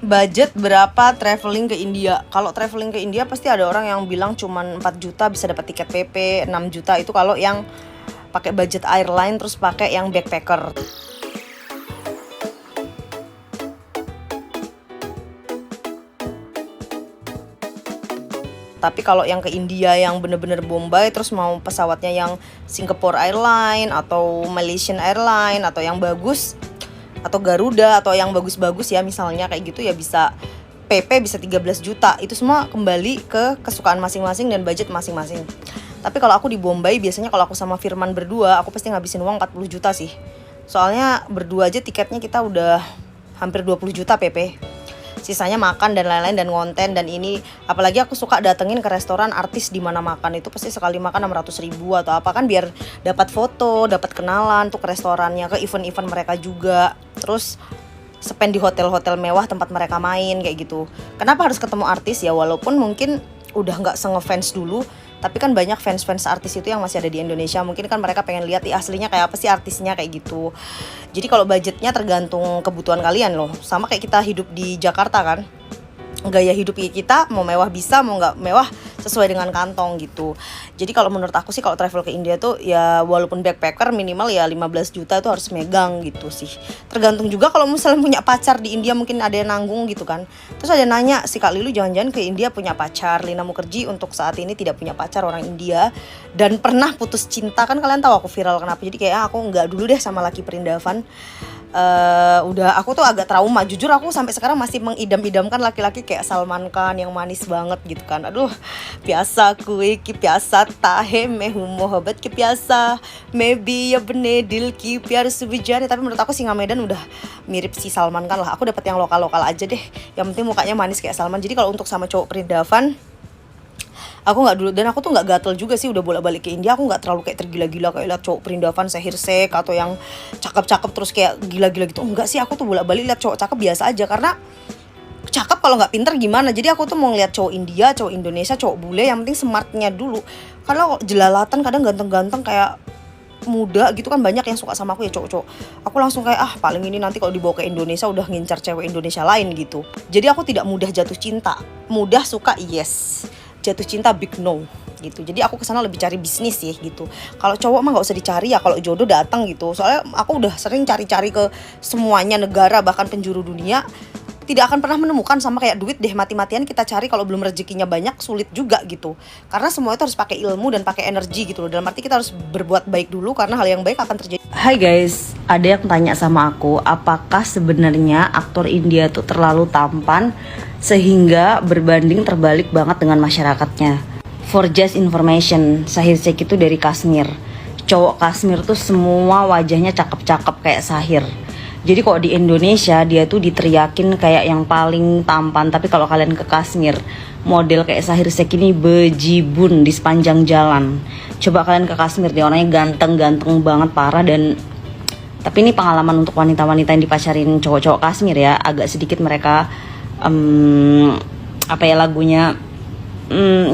Budget berapa traveling ke India? Kalau traveling ke India pasti ada orang yang bilang cuman 4 juta bisa dapat tiket PP, 6 juta itu kalau yang pakai budget airline terus pakai yang backpacker. Tapi kalau yang ke India yang bener-bener Bombay terus mau pesawatnya yang Singapore Airline atau Malaysian Airline atau yang bagus atau Garuda atau yang bagus-bagus ya misalnya kayak gitu ya bisa PP bisa 13 juta. Itu semua kembali ke kesukaan masing-masing dan budget masing-masing. Tapi kalau aku di Bombay biasanya kalau aku sama Firman berdua aku pasti ngabisin uang 40 juta sih. Soalnya berdua aja tiketnya kita udah hampir 20 juta PP. Sisanya makan dan lain-lain dan ngonten dan ini apalagi aku suka datengin ke restoran artis di mana makan itu pasti sekali makan 600 ribu atau apa kan biar dapat foto, dapat kenalan tuh ke restorannya, ke event-event mereka juga. Terus spend di hotel-hotel mewah tempat mereka main kayak gitu. Kenapa harus ketemu artis ya walaupun mungkin udah nggak se-ngefans dulu, tapi kan banyak fans-fans artis itu yang masih ada di Indonesia. Mungkin kan mereka pengen lihat aslinya kayak apa sih artisnya kayak gitu. Jadi kalau budgetnya tergantung kebutuhan kalian loh. Sama kayak kita hidup di Jakarta kan. Gaya hidup kita mau mewah bisa, mau nggak mewah sesuai dengan kantong gitu. Jadi kalau menurut aku sih kalau travel ke India tuh ya walaupun backpacker minimal ya 15 juta itu harus megang gitu sih. Tergantung juga kalau misalnya punya pacar di India mungkin ada yang nanggung gitu kan. Terus ada nanya si Kak Lilu jangan-jangan ke India punya pacar. Lina Mukherjee untuk saat ini tidak punya pacar orang India dan pernah putus cinta kan kalian tahu aku viral kenapa. Jadi kayak aku nggak dulu deh sama laki perindavan. Udah aku tuh agak trauma jujur aku sampai sekarang masih mengidam-idamkan laki-laki kayak Salman Khan yang manis banget gitu kan aduh biasa kue ki biasa tahe mehu mohabat ki biasa maybe ya bene dil ki biar subijani tapi menurut aku Singa Medan udah mirip si Salman Khan lah aku dapet yang lokal-lokal aja deh yang penting mukanya manis kayak Salman jadi kalau untuk sama cowok perindavan aku nggak dulu dan aku tuh nggak gatel juga sih udah bolak-balik ke India aku nggak terlalu kayak tergila-gila kayak lihat cowok perindavan Sehir Sheikh atau yang cakep-cakep terus kayak gila-gila gitu enggak sih aku tuh bolak-balik lihat cowok cakep biasa aja karena cakep kalau nggak pinter gimana jadi aku tuh mau ngeliat cowok India cowok Indonesia cowok bule yang penting smartnya dulu karena jelalatan kadang ganteng-ganteng kayak muda gitu kan banyak yang suka sama aku ya cowok-cowok aku langsung kayak paling ini nanti kalau dibawa ke Indonesia udah ngincar cewek Indonesia lain gitu jadi aku tidak mudah jatuh cinta mudah suka yes jatuh cinta big no gitu jadi aku kesana lebih cari bisnis sih gitu kalau cowok mah nggak usah dicari ya kalau jodoh datang gitu soalnya aku udah sering cari-cari ke semuanya negara bahkan penjuru dunia tidak akan pernah menemukan sama kayak duit deh mati-matian kita cari kalau belum rezekinya banyak sulit juga gitu karena semua itu harus pakai ilmu dan pakai energi gitu loh dalam arti kita harus berbuat baik dulu karena hal yang baik akan terjadi. Hai guys, ada yang tanya sama aku apakah sebenarnya aktor India tuh terlalu tampan sehingga berbanding terbalik banget dengan masyarakatnya. For just information, Sahir Sheikh itu dari Kashmir. Cowok Kashmir tuh semua wajahnya cakep-cakep kayak Sahir. Jadi kalau di Indonesia dia tuh diteriakin kayak yang paling tampan. Tapi kalau kalian ke Kashmir, model kayak Sahir Sheikh ini bejibun di sepanjang jalan. Coba kalian ke Kashmir, dia orangnya ganteng-ganteng banget parah dan tapi ini pengalaman untuk wanita-wanita yang dipacarin cowok-cowok Kashmir ya. Agak sedikit mereka apa ya lagunya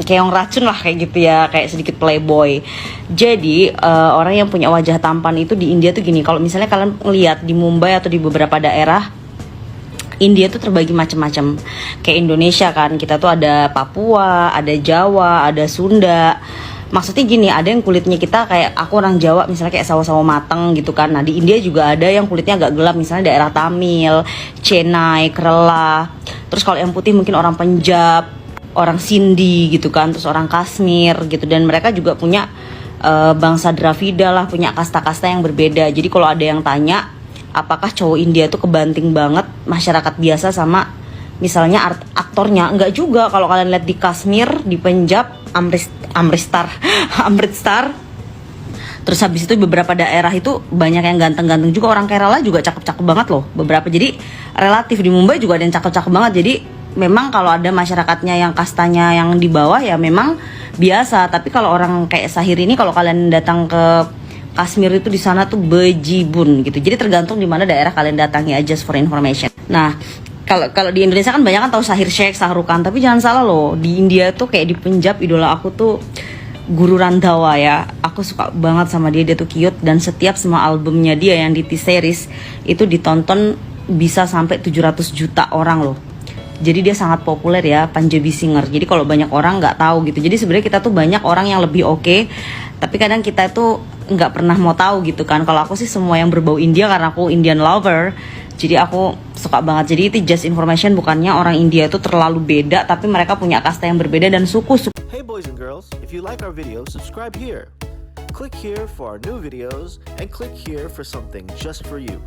kayak yang racun lah kayak gitu ya kayak sedikit playboy. Jadi orang yang punya wajah tampan itu di India tuh gini kalau misalnya kalian lihat di Mumbai atau di beberapa daerah India tuh terbagi macam-macam kayak Indonesia kan kita tuh ada Papua ada Jawa ada Sunda. Maksudnya gini, ada yang kulitnya kita kayak aku orang Jawa misalnya kayak sawo-sawo mateng gitu kan. Nah di India juga ada yang kulitnya agak gelap misalnya daerah Tamil, Chennai, Kerala. Terus kalau yang putih mungkin orang Punjab, orang Sindhi gitu kan. Terus orang Kashmir gitu dan mereka juga punya bangsa Dravida lah, punya kasta-kasta yang berbeda. Jadi kalau ada yang tanya apakah cowok India tuh kebanting banget masyarakat biasa sama misalnya aktornya, enggak juga. Kalau kalian lihat di Kashmir, di Punjab, Amritsar. Terus habis itu beberapa daerah itu banyak yang ganteng-ganteng juga. Orang Kerala juga cakep-cakep banget loh beberapa. Jadi relatif di Mumbai juga ada yang cakep-cakep banget. Jadi memang kalau ada masyarakatnya yang kastanya yang di bawah ya memang biasa. Tapi kalau orang kayak Sahir ini kalau kalian datang ke Kashmir itu di sana tuh bejibun gitu. Jadi tergantung di mana daerah kalian datangi aja just for information. Nah, kalau di Indonesia kan banyak kan tahu Sahir Sheikh, Shah Rukh Khan, tapi jangan salah loh, di India tuh kayak di Punjab idola aku tuh Guru Randhawa ya. Aku suka banget sama dia tuh cute dan setiap semua albumnya dia yang di T-Series itu ditonton bisa sampai 700 juta orang loh. Jadi dia sangat populer ya, Punjabi singer. Jadi kalau banyak orang nggak tahu gitu. Jadi sebenarnya kita tuh banyak orang yang lebih oke, tapi kadang kita tuh nggak pernah mau tahu gitu kan. Kalau aku sih semua yang berbau India karena aku Indian lover. Jadi aku suka banget. Jadi itu just information, bukannya orang India itu terlalu beda, tapi mereka punya kasta yang berbeda dan suku. Hey boys and girls, if you like our video, subscribe here. Click here for our new videos and click here for something just for you.